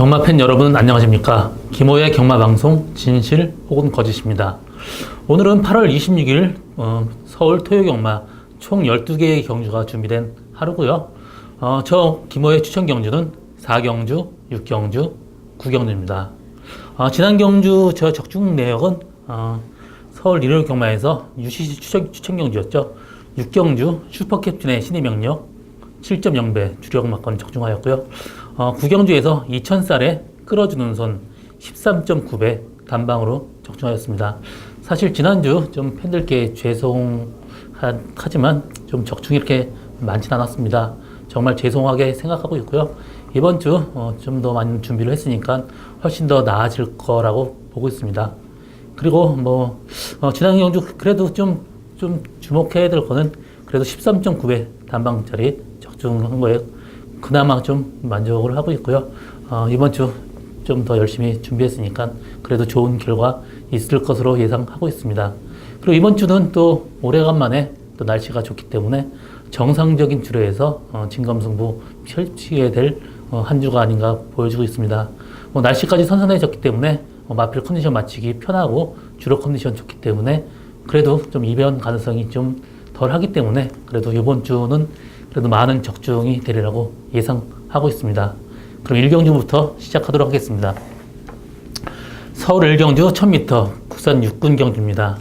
경마 팬 여러분 안녕하십니까? 김호의 경마 방송 진실 혹은 거짓입니다. 오늘은 8월 26일 서울 토요경마 총 12개의 경주가 준비된 하루고요. 저 김호의 추천 경주는 4경주, 6경주, 9경주입니다. 지난 경주 저 적중 내역은 서울 일요일 경마에서 UCC 추천 경주였죠. 6경주 슈퍼캡틴의 신의 명령 7.0배 주력마건 적중하였고요. 9경주에서 2000쌀에 끌어주는 손 13.9배 단방으로 적중하였습니다. 사실 지난주 좀 팬들께 죄송하지만 좀 적중이 이렇게 많진 않았습니다. 정말 죄송하게 생각하고 있고요. 이번 주 좀 더 많은 준비를 했으니까 훨씬 더 나아질 거라고 보고 있습니다. 그리고 지난 경주 그래도 좀 주목해야 될 거는 그래도 13.9배 단방짜리 적중한 거예요. 그나마 좀 만족을 하고 있고요. 이번 주 좀 더 열심히 준비했으니까 그래도 좋은 결과 있을 것으로 예상하고 있습니다. 그리고 이번 주는 또 오래간만에 또 날씨가 좋기 때문에 정상적인 주례에서 진검승부 펼치게 될 한 주가 아닌가 보여주고 있습니다. 날씨까지 선선해졌기 때문에 마필 컨디션 맞추기 편하고 주로 컨디션 좋기 때문에 그래도 좀 이변 가능성이 좀 덜 하기 때문에 그래도 이번 주는 그래도 많은 적중이 되리라고 예상하고 있습니다. 그럼 1경주부터 시작하도록 하겠습니다. 서울 1경주 1000m 국산 육군 경주입니다.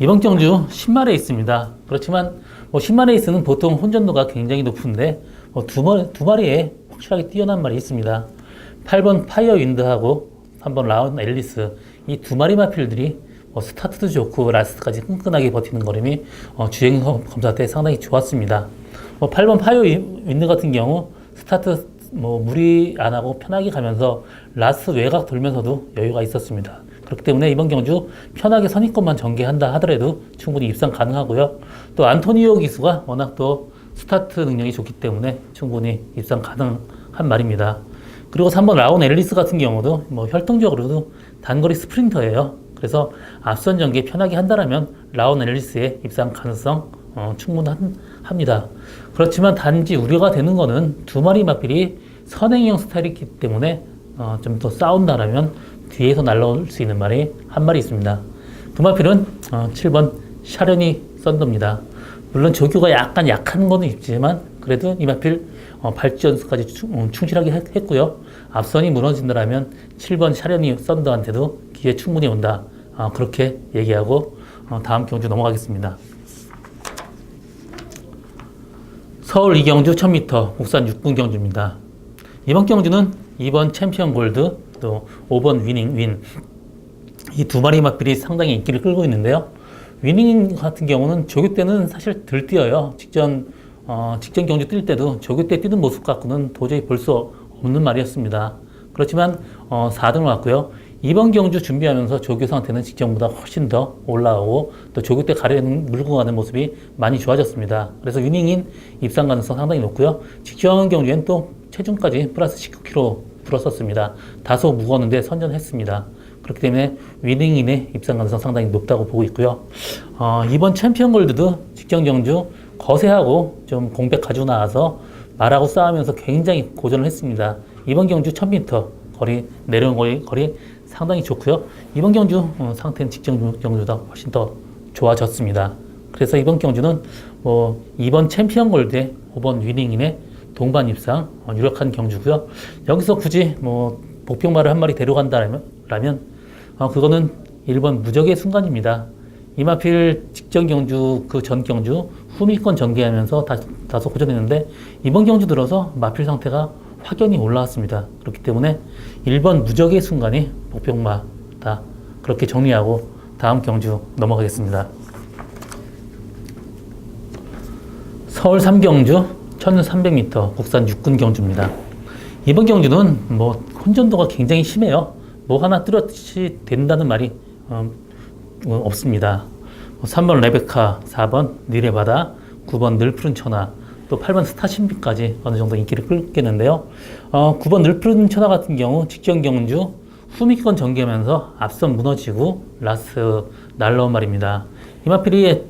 이번 경주 10마 레이스입니다. 그렇지만 10마 레이스는 보통 혼전도가 굉장히 높은데 두 마리에 확실하게 뛰어난 말이 있습니다. 8번 파이어 윈드하고 3번 라운 앨리스 이 두 마리 마필들이 스타트도 좋고 라스트까지 끈끈하게 버티는 걸음이 주행 검사 때 상당히 좋았습니다. 8번 파이어 윈드 같은 경우 스타트 무리 안 하고 편하게 가면서 라스트 외곽 돌면서도 여유가 있었습니다. 그렇기 때문에 이번 경주 편하게 선입권만 전개한다 하더라도 충분히 입상 가능하고요. 또 안토니오 기수가 워낙 또 스타트 능력이 좋기 때문에 충분히 입상 가능한 말입니다. 그리고 3번 라운 앨리스 같은 경우도 혈통적으로도 단거리 스프린터예요. 그래서 앞선 전개 편하게 한다면 라운 앨리스의 입상 가능성 충분합니다. 그렇지만 단지 우려가 되는 거는 두 마리 마필이 선행형 스타일이기 때문에 좀 더 싸운다라면 뒤에서 날라올 수 있는 말이 한 마리 있습니다. 그 마필은 7번 샤르니 썬더입니다. 물론 조교가 약간 약한 거는 있지만 그래도 이 마필 발전수까지 충실하게 했고요. 앞선이 무너진다라면 7번 샤르니 썬더한테도 기회 충분히 온다. 그렇게 얘기하고 다음 경주 넘어가겠습니다. 서울 2경주 1000m 국산 6분 경주입니다. 이번 경주는 2번 챔피언 골드 또 5번 위닝 윈 이 두 마리 마필이 상당히 인기를 끌고 있는데요. 위닝 같은 경우는 조교 때는 사실 덜 뛰어요. 직전 경주 뛸 때도 조교 때 뛰는 모습 갖고는 도저히 볼 수 없는 말이었습니다. 그렇지만 4등을 왔고요. 이번 경주 준비하면서 조교 상태는 직전보다 훨씬 더 올라오고 또 조교 때 물고 가는 모습이 많이 좋아졌습니다. 그래서 위닝인 입상 가능성 상당히 높고요. 직전 경주엔 또 체중까지 플러스 19kg 불었었습니다. 다소 무거웠는데 선전했습니다. 그렇기 때문에 위닝인의 입상 가능성 상당히 높다고 보고 있고요. 이번 챔피언 골드도 직전 경주 거세하고 좀 공백 가지고 나와서 말하고 싸우면서 굉장히 고전을 했습니다. 이번 경주 1000m 거리 내려온 거리 상당히 좋고요. 이번 경주 상태는 직전 경주보다 훨씬 더 좋아졌습니다. 그래서 이번 경주는 이번 챔피언 골드에 5번 위닝인의 동반 입상 유력한 경주고요. 여기서 굳이 복병마를 한 마리 데려간다라면 그거는 1번 무적의 순간입니다. 이마필 직전 경주 그 전 경주 후미권 전개하면서 다소 고전했는데 이번 경주 들어서 마필 상태가 확연히 올라왔습니다. 그렇기 때문에 1번 무적의 순간이 복병마다 그렇게 정리하고 다음 경주 넘어가겠습니다. 서울 3경주 1300m 국산 육군 경주입니다. 이번 경주는 혼전도가 굉장히 심해요. 하나 뚜렷이 된다는 말이 없습니다. 3번 레베카, 4번 니레바다, 9번 늘푸른 천하, 또 8번 스타신비까지 어느 정도 인기를 끌겠는데요. 9번 늘푸른 천하 같은 경우 직전 경주 후미권 전개하면서 앞선 무너지고 라스트 날라온 말입니다. 이마필이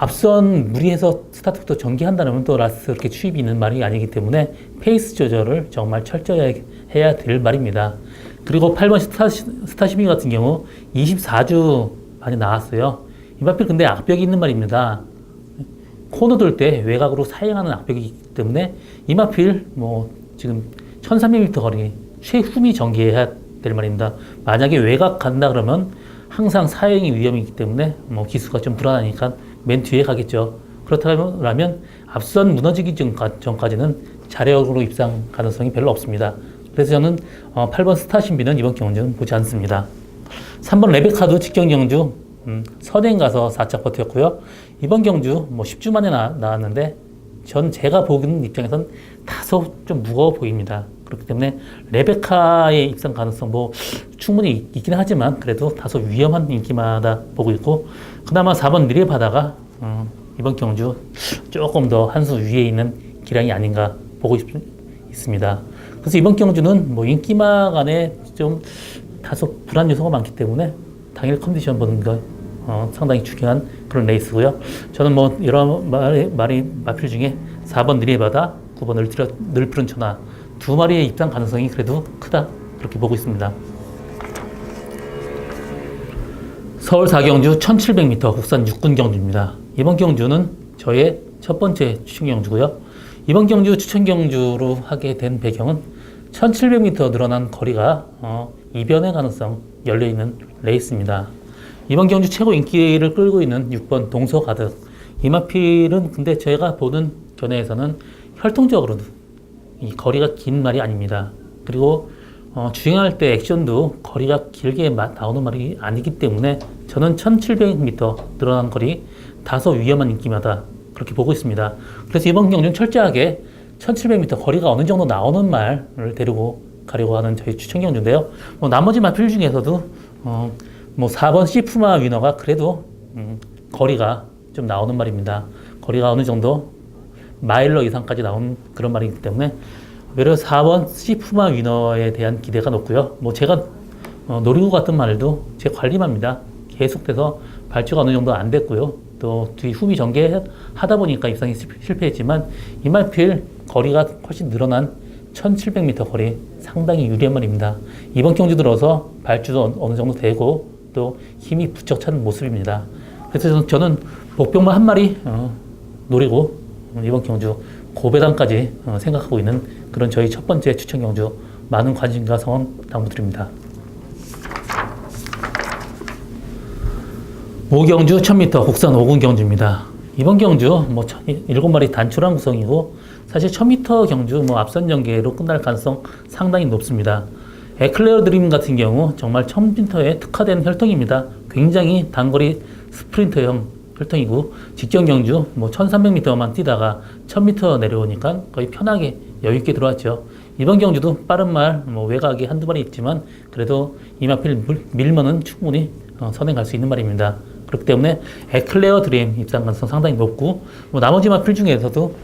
앞선 무리해서 스타트부터 전개한다면 또 라스트 그렇게 추입이 있는 말이 아니기 때문에 페이스 조절을 정말 철저히 해야 될 말입니다. 그리고 8번 스타시미 같은 경우 24주 많이 나왔어요. 이마필 근데 악벽이 있는 말입니다. 코너 돌 때 외곽으로 사행하는 악벽이 있기 때문에 이마필 지금 1300m 거리 최후미 전개해야 될 말입니다. 만약에 외곽 간다 그러면 항상 사행이 위험이 있기 때문에 기수가 좀 불안하니까 맨 뒤에 가겠죠. 그렇다면 앞선 무너지기 전까지는 자력으로 입상 가능성이 별로 없습니다. 그래서 저는 8번 스타신비는 이번 경주는 보지 않습니다. 3번 레베카도 직전 경주 선행 가서 4차 버텼고요. 이번 경주 10주 만에 나왔는데 제가 보는 입장에선 다소 좀 무거워 보입니다. 그렇기 때문에 레베카의 입상 가능성 충분히 있긴 하지만 그래도 다소 위험한 인기마다 보고 있고, 그나마 4번 느레바다가 이번 경주 조금 더 한 수 위에 있는 기량이 아닌가 보고 있습니다. 그래서 이번 경주는 인기마 간에 좀 다소 불안 요소가 많기 때문에 당일 컨디션 보는 거 상당히 중요한 그런 레이스고요. 저는 여러 마필 중에 4번 느레바다, 9번 늘푸른 천하 두 마리의 입상 가능성이 그래도 크다 그렇게 보고 있습니다. 서울 4경주 1700m 국산 육군 경주입니다. 이번 경주는 저의 첫 번째 추천 경주고요. 이번 경주 추천 경주로 하게 된 배경은 1700m 늘어난 거리가 이변의 가능성 열려있는 레이스입니다. 이번 경주 최고 인기를 끌고 있는 6번 동서가득. 이마필은 근데 제가 보는 견해에서는 혈통적으로도 이 거리가 긴 말이 아닙니다. 그리고 주행할 때 액션도 거리가 길게 나오는 말이 아니기 때문에 저는 1700m 늘어난 거리 다소 위험한 인기마다 그렇게 보고 있습니다. 그래서 이번 경주는 철저하게 1700m 거리가 어느 정도 나오는 말을 데리고 가려고 하는 저희 추천 경주인데요. 나머지 마필 중에서도 4번 시프마 위너가 그래도 거리가 좀 나오는 말입니다. 거리가 어느 정도 마일러 이상까지 나온 그런 말이기 때문에 오히려 4번 시프마 위너에 대한 기대가 높고요. 제가 노리고 갔던 말도 제 관리마입니다. 계속돼서 발주가 어느 정도 안 됐고요. 또 뒤 후미 전개하다 보니까 입상이 실패했지만 이말필 거리가 훨씬 늘어난 1700m 거리 상당히 유리한 말입니다. 이번 경주 들어서 발주도 어느 정도 되고 또 힘이 부쩍 찬 모습입니다. 그래서 저는 복병만 한 마리 노리고 이번 경주 고배당까지 생각하고 있는 그런 저희 첫 번째 추천 경주, 많은 관심과 성원 당부드립니다. 5경주 1000m 국산 5군 경주입니다. 이번 경주 7마리 단출한 구성이고 사실 1000m 경주 앞선 전개로 끝날 가능성 상당히 높습니다. 에클레어 드림 같은 경우 정말 1000m에 특화된 혈통입니다. 굉장히 단거리 스프린터형 혈통이고 직전 경주 1300m만 뛰다가 1000m 내려오니까 거의 편하게 여유있게 들어왔죠. 이번 경주도 빠른 말 외곽이 한두 마리 있지만 그래도 이마필 밀면은 충분히 선행 갈 수 있는 말입니다. 그렇기 때문에 에클레어 드림 입상 가능성 상당히 높고 나머지 마필 중에서도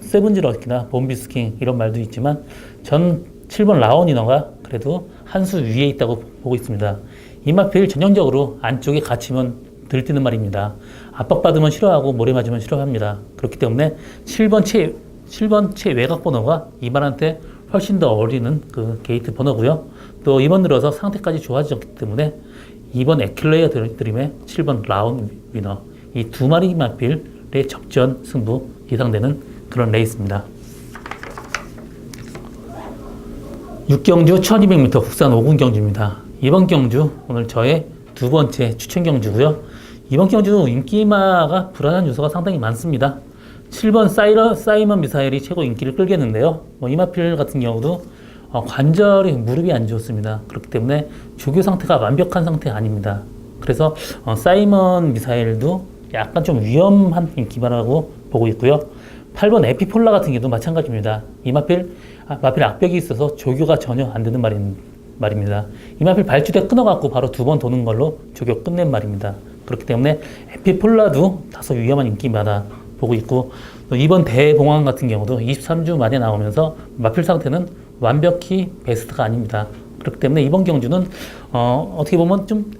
세븐지럭이나 봄비스킹 이런 말도 있지만 전 7번 라온이너가 그래도 한 수 위에 있다고 보고 있습니다. 이마필 전형적으로 안쪽에 갇히면 들뜨는 말입니다. 압박받으면 싫어하고 모래 맞으면 싫어합니다. 그렇기 때문에 7번 최외곽 번호가 이만한테 훨씬 더 어울리는 그 게이트 번호고요. 또 이번 들어서 상태까지 좋아졌기 때문에 이번 에클레어 드림의 7번 라운 위너 이 두 마리 마필의 접전 승부 예상되는 그런 레이스입니다. 6경주 1200m 국산 5군 경주입니다. 이번 경주 오늘 저의 두 번째 추천 경주고요. 이번 경주 인기마가 불안한 요소가 상당히 많습니다. 7번 사이먼 미사일이 최고 인기를 끌겠는데요. 이마필 같은 경우도 관절이 무릎이 안 좋습니다. 그렇기 때문에 조교 상태가 완벽한 상태 아닙니다. 그래서 사이먼 미사일도 약간 좀 위험한 인기마라고 보고 있고요. 8번 에피폴라 같은 경우도 마찬가지입니다. 마필 악벽이 있어서 조교가 전혀 안 되는 말입니다. 이마필 발주대 끊어갖고 바로 두 번 도는 걸로 조교 끝낸 말입니다. 그렇기 때문에 에피폴라도 다소 위험한 인기마다 보고 있고, 또 이번 대봉황 같은 경우도 23주 만에 나오면서 마필 상태는 완벽히 베스트가 아닙니다. 그렇기 때문에 이번 경주는 어떻게 보면 좀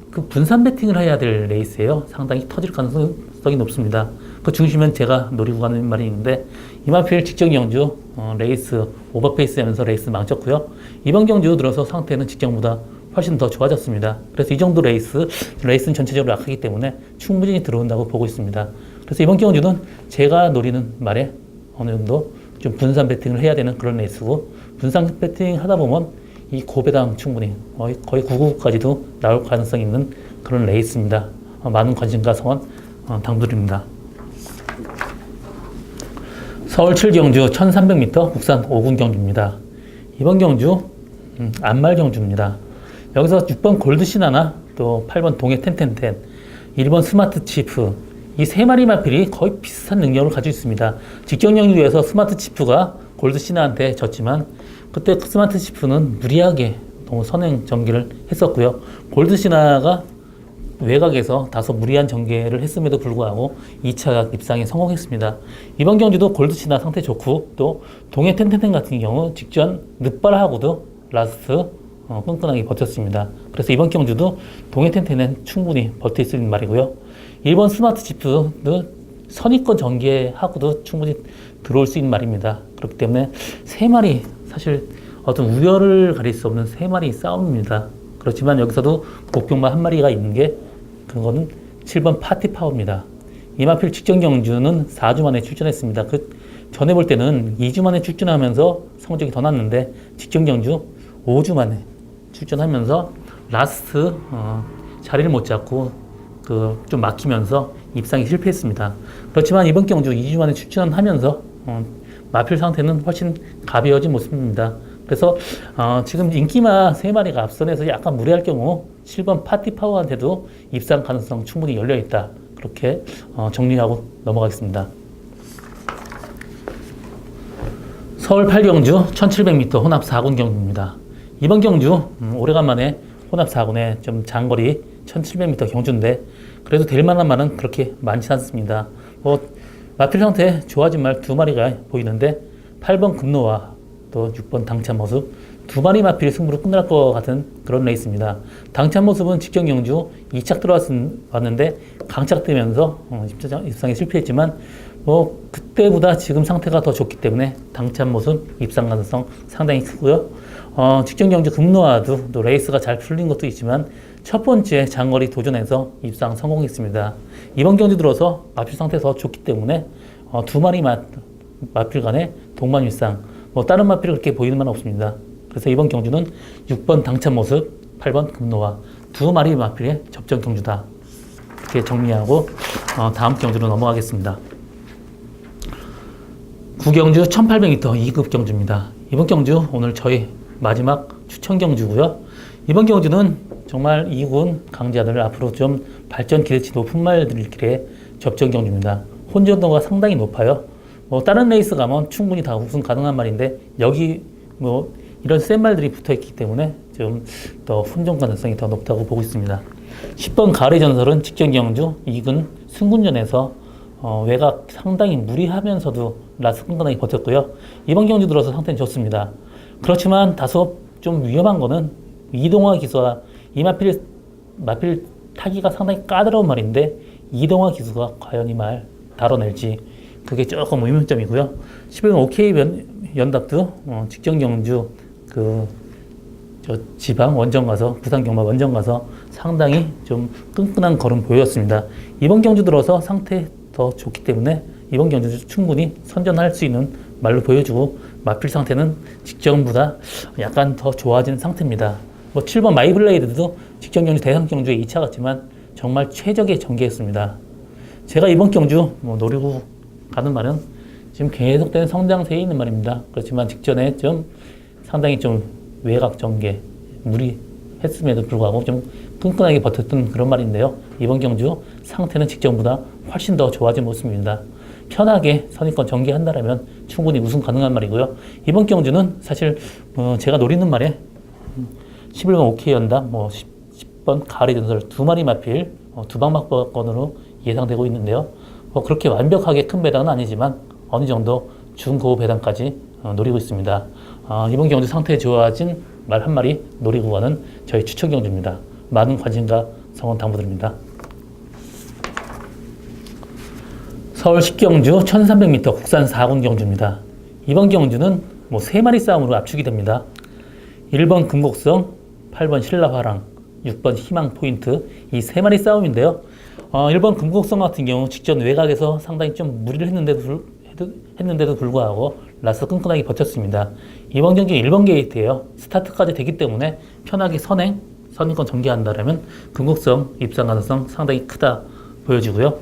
그 분산 배팅을 해야 될 레이스예요. 상당히 터질 가능성이 높습니다. 그 중심은 제가 노리고 가는 말이 있는데 이마필 직전 경주 레이스 오버페이스 하면서 레이스 망쳤고요. 이번 경주 들어서 상태는 직전보다 훨씬 더 좋아졌습니다. 그래서 이 정도 레이스는 전체적으로 약하기 때문에 충분히 들어온다고 보고 있습니다. 그래서 이번 경주는 제가 노리는 말에 어느 정도 좀 분산 배팅을 해야 되는 그런 레이스고, 분산 배팅 하다 보면 이 고배당 충분히 거의 999까지도 나올 가능성이 있는 그런 레이스입니다. 많은 관심과 성원 당부드립니다. 서울 7경주 1300m 국산 5군 경주입니다. 이번 경주 안말 경주입니다. 여기서 6번 골드시나나 또 8번 동해 텐텐텐, 1번 스마트 치프, 이 세 마리 마필이 거의 비슷한 능력을 가지고 있습니다. 직전 경주에서 스마트 치프가 골드시나한테 졌지만 그때 스마트 치프는 무리하게 너무 선행 전개를 했었고요. 골드시나가 외곽에서 다소 무리한 전개를 했음에도 불구하고 2차 입상에 성공했습니다. 이번 경주도 골드시나 상태 좋고, 또 동해 텐텐텐 같은 경우 직전 늦발하고도 라스트 끈끈하게 버텼습니다. 그래서 이번 경주도 동해 텐텐은 충분히 버틸 수 있는 말이고요. 1번 스마트 치프도 선입권 전개하고도 충분히 들어올 수 있는 말입니다. 그렇기 때문에 세 마리, 사실 어떤 우열을 가릴 수 없는 세 마리 싸움입니다. 그렇지만 여기서도 복병만 한 마리가 있는 게, 그거는 7번 파티파워입니다. 이마필 직전 경주는 4주 만에 출전했습니다. 그 전에 볼 때는 2주 만에 출전하면서 성적이 더 났는데, 직전 경주 5주 만에 출전하면서 라스트 자리를 못 잡고 좀 막히면서 입상이 실패했습니다. 그렇지만 이번 경주 2주 만에 출전하면서 마필 상태는 훨씬 가벼워진 모습입니다. 그래서 지금 인기마 3마리가 앞선에서 약간 무리할 경우 7번 파티파워한테도 입상 가능성 충분히 열려있다. 그렇게 정리하고 넘어가겠습니다. 서울 8경주 1700m 혼합 4군 경주입니다. 이번 경주 오래간만에 혼합 4군에 좀 장거리 1700m 경주인데, 그래도 될 만한 말은 그렇게 많지 않습니다. 마필 상태 좋아진 말 2마리가 보이는데, 8번 금노와 또 6번 당찬 모습, 2마리 마필이 승부로 끝날 것 같은 그런 레이스입니다. 당찬 모습은 직전 경주 2착 들어왔는데 강착되면서 입상에 실패했지만, 그때보다 지금 상태가 더 좋기 때문에 당찬 모습 입상 가능성 상당히 크고요. 직전 경주 금노와도 또 레이스가 잘 풀린 것도 있지만 첫 번째 장거리 도전에서 입상 성공했습니다. 이번 경주 들어서 마필 상태가 더 좋기 때문에 2마리 마필 간의 동반 입상, 다른 마필이 그렇게 보이는 건 없습니다. 그래서 이번 경주는 6번 당찬 모습, 8번 금노와 2마리 마필의 접전 경주다. 이렇게 정리하고 다음 경주로 넘어가겠습니다. 9경주 1800m 2급 경주입니다. 이번 경주 오늘 저희 마지막 추천 경주고요. 이번 경주는 정말 2군 강자들 앞으로 좀 발전 기대치 높은 말들끼리 접전 경주입니다. 혼전도가 상당히 높아요. 다른 레이스 가면 충분히 다 우승 가능한 말인데, 여기 이런 센 말들이 붙어있기 때문에 좀 더 혼전 가능성이 더 높다고 보고 있습니다. 10번 가을의 전설은 직전 경주 2군 승군전에서 외곽 상당히 무리하면서도 라스 끈끈하게 버텼고요. 이번 경주 들어서 상태는 좋습니다. 그렇지만 다소 좀 위험한 거는 이동화 기수와 이 마필 타기가 상당히 까다로운 말인데, 이동화 기수가 과연 이 말 다뤄낼지, 그게 조금 의문점이고요. 11번 OK 연답도 직전 경주 지방 원정 가서, 부산 경마 원정 가서 상당히 좀 끈끈한 걸음 보였습니다. 이번 경주 들어서 상태 더 좋기 때문에 이번 경주 충분히 선전할 수 있는 말로 보여주고, 마필 상태는 직전보다 약간 더 좋아진 상태입니다. 7번 마이블레이드도 직전 경주 대상 경주에 2차 같지만 정말 최적의 전개였습니다. 제가 이번 경주 노리고 가는 말은 지금 계속되는 성장세에 있는 말입니다. 그렇지만 직전에 좀 상당히 좀 외곽 전개 무리했음에도 불구하고 좀 끈끈하게 버텼던 그런 말인데요. 이번 경주 상태는 직전보다 훨씬 더 좋아진 모습입니다. 편하게 선입권 전개한다라면 충분히 우승 가능한 말이고요. 이번 경주는 사실 제가 노리는 말에 11번 OK 연담, 10번 가을의 전설 2마리 마필 2방막권으로 예상되고 있는데요. 그렇게 완벽하게 큰 배당은 아니지만 어느 정도 중고 배당까지 노리고 있습니다. 이번 경주 상태 좋아진 말 한 마리 노리고 가는 저희 추천 경주입니다. 많은 관심과 성원 당부드립니다. 서울 10경주 1300m 국산 4군 경주입니다. 이번 경주는 뭐 3마리 싸움으로 압축이 됩니다. 1번 금곡성, 8번 신라화랑, 6번 희망포인트 이 3마리 싸움인데요. 1번 금곡성 같은 경우 직전 외곽에서 상당히 좀 무리를 했는데도 불구하고 라스트 끈끈하게 버텼습니다. 이번 경기 1번 게이트예요. 스타트까지 되기 때문에 편하게 선행권 전개한다면 금곡성 입상 가능성 상당히 크다 보여지고요.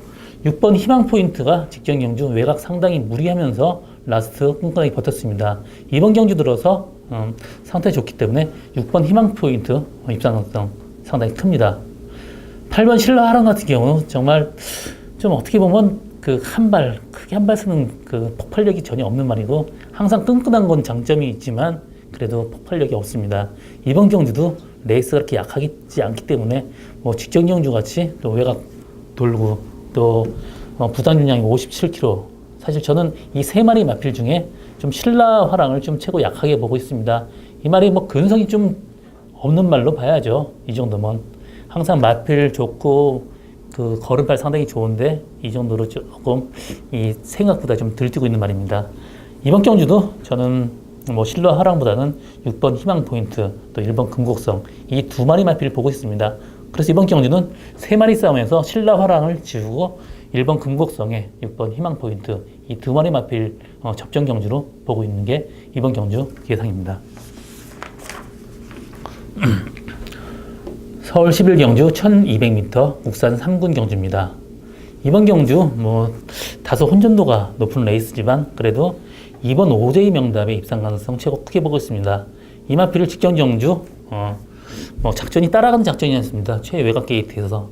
6번 희망포인트가 직전 경주 외곽 상당히 무리하면서 라스트 끈끈하게 버텼습니다. 이번 경주 들어서 상태 좋기 때문에 6번 희망포인트 입상 가능성 상당히 큽니다. 8번 신라하랑 같은 경우 정말 좀 어떻게 보면 크게 한 발 쓰는 그 폭발력이 전혀 없는 말이고 항상 끈끈한 건 장점이 있지만 그래도 폭발력이 없습니다. 이번 경주도 레이스가 그렇게 약하지 않기 때문에 뭐 직전 경주 같이 또 외곽 돌고 또 부단 윤량이 57kg 사실 저는 이 3마리 마필 중에 좀 신라화랑을 좀 최고 약하게 보고 있습니다. 이 말이 뭐 근성이 좀 없는 말로 봐야죠. 이 정도면 항상 마필 좋고 그 걸음발 상당히 좋은데 이 정도로 조금 이 생각보다 좀 들뛰고 있는 말입니다. 이번 경주도 저는 뭐 신라화랑보다는 6번 희망포인트 또 1번 금곡성 이 2마리 마필을 보고 있습니다. 그래서 이번 경주는 3마리 싸움에서 신라화랑을 지우고 1번 금곡성에 6번 희망포인트 이 2마리 마필 접전 경주로 보고 있는 게 이번 경주 예상입니다. 서울 11경주 1200m 옥산 3군 경주입니다. 이번 경주 뭐 다소 혼전도가 높은 레이스지만 그래도 이번 OJ 명답의 입상 가능성 최고 크게 보고 있습니다. 이 마필을 직전 경주 뭐 작전이 따라가는 작전이었습니다. 최외곽 게이트에서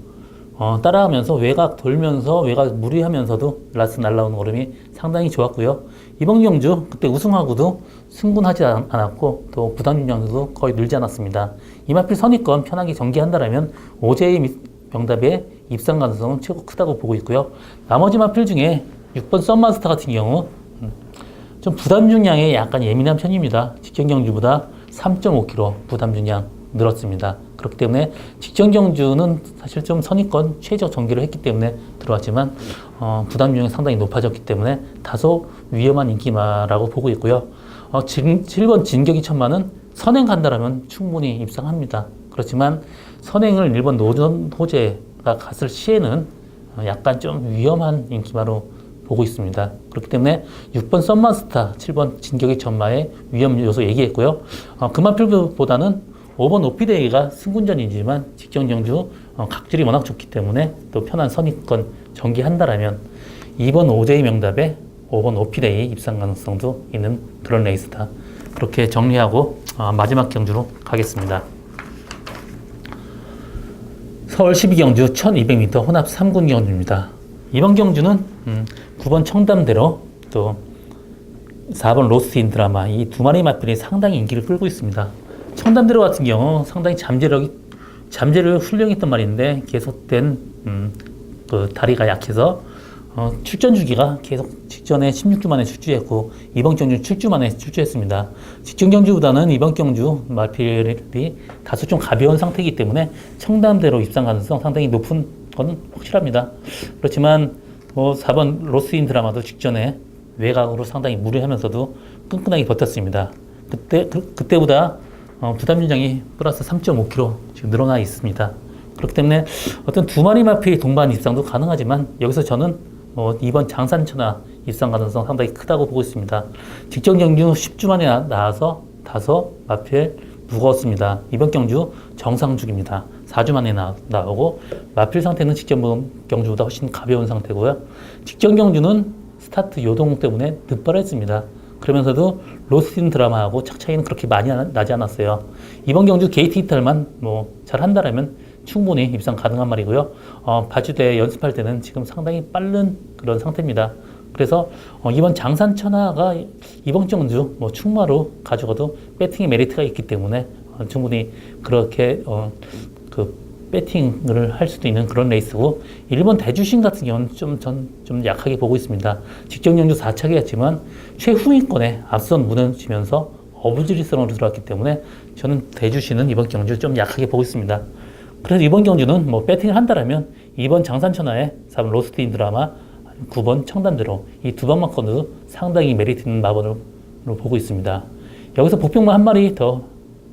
따라가면서 외곽 돌면서 외곽 무리하면서도 라스 날라오는 걸음이 상당히 좋았고요. 이번 경주 그때 우승하고도 승분하지 않았고 또 부단 윤량도 거의 늘지 않았습니다. 이 마필 선입권 편하게 전개한다면 OJ 명답의 입상 가능성은 최고 크다고 보고 있고요. 나머지 마필 중에 6번 썸마스터 같은 경우 좀 부담 중량에 약간 예민한 편입니다. 직전 경주보다 3.5kg 부담 중량 늘었습니다. 그렇기 때문에 직전 경주는 사실 좀 선입권 최저 전개를 했기 때문에 들어왔지만 부담 중량이 상당히 높아졌기 때문에 다소 위험한 인기마라고 보고 있고요. 7번 진격이 천마는 선행 간다라면 충분히 입상합니다. 그렇지만 선행을 1번 노전 호재가 갔을 시에는 약간 좀 위험한 인기마로 보고 있습니다. 그렇기 때문에 6번 썸마스터, 7번 진격의 천마의 위험 요소 얘기했고요. 그마필보다는 5번 오피데이가 승군전이지만 직전 경주 각질이 워낙 좋기 때문에 또 편한 선입권 전개한다라면 2번 OJ 명답에 5번 오피데이 입상 가능성도 있는 그런 레이스다. 그렇게 정리하고 마지막 경주로 가겠습니다. 서울 12경주 1200m 혼합 3군 경주입니다. 이번 경주는 9번 청담대로 또 4번 로스트 인 드라마 이 2마리 마필이 상당히 인기를 끌고 있습니다. 청담대로 같은 경우 상당히 잠재력이 훌륭했던 말인데 계속된 그 다리가 약해서 출전 주기가 계속 직전에 16주 만에 출주했고 이번 경주 7주 만에 출주했습니다. 직전 경주보다는 이번 경주 마필이 다소 좀 가벼운 상태이기 때문에 청담대로 입상 가능성 상당히 높은 건 확실합니다. 그렇지만 뭐 4번 로스인 드라마도 직전에 외곽으로 상당히 무리하면서도 끈끈하게 버텼습니다. 그때보다 부담 윤량이 플러스 3.5kg 지금 늘어나 있습니다. 그렇기 때문에 어떤 2마리 마필 동반 입상도 가능하지만 여기서 저는 이번 장산천하 입상 가능성 상당히 크다고 보고 있습니다. 직전 경주 10주 만에 나와서 다소 마필 무거웠습니다. 이번 경주 정상주기입니다. 4주 만에 나오고 마필 상태는 직전 경주보다 훨씬 가벼운 상태고요. 직전 경주는 스타트 요동 때문에 늦발했습니다. 그러면서도 로스틴 드라마하고 착 차이는 그렇게 많이 나지 않았어요. 이번 경주 게이트 이탈만 잘 한다라면 충분히 입상 가능한 말이고요. 바주대 연습할 때는 지금 상당히 빠른 그런 상태입니다. 그래서 이번 장산천하가 이번 경주 충마로 가져가도 배팅의 메리트가 있기 때문에 충분히 그렇게 배팅을 할 수도 있는 그런 레이스고 1번 대주신 같은 경우는 좀 약하게 보고 있습니다. 직전 경주 4차기였지만 최후위권에 앞선 무너지면서 어부지리성으로 들어왔기 때문에 저는 대주신은 이번 경주 좀 약하게 보고 있습니다. 그래서 이번 경주는 배팅을 한다라면 2번 장산천하에 4번 로스트 인 드라마 9번 청담대로 이 두 번만 꺼도 상당히 메리트 있는 마번을 보고 있습니다. 여기서 복병만 한 마리 더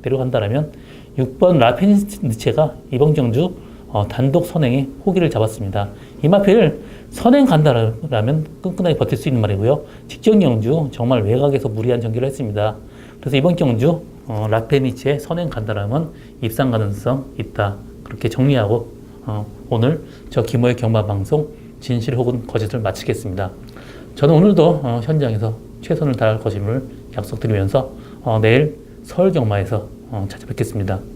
내려간다면 6번 라페니체가 이번 경주 단독 선행에 호기를 잡았습니다. 이마필 선행 간다라면 끈끈하게 버틸 수 있는 말이고요. 직전 경주 정말 외곽에서 무리한 전개를 했습니다. 그래서 이번 경주 라페니체 선행 간다라면 입상 가능성 있다. 그렇게 정리하고 오늘 저 김호의 경마 방송 진실 혹은 거짓을 마치겠습니다. 저는 오늘도 현장에서 최선을 다할 것임을 약속드리면서 내일 서울 경마에서 찾아뵙겠습니다.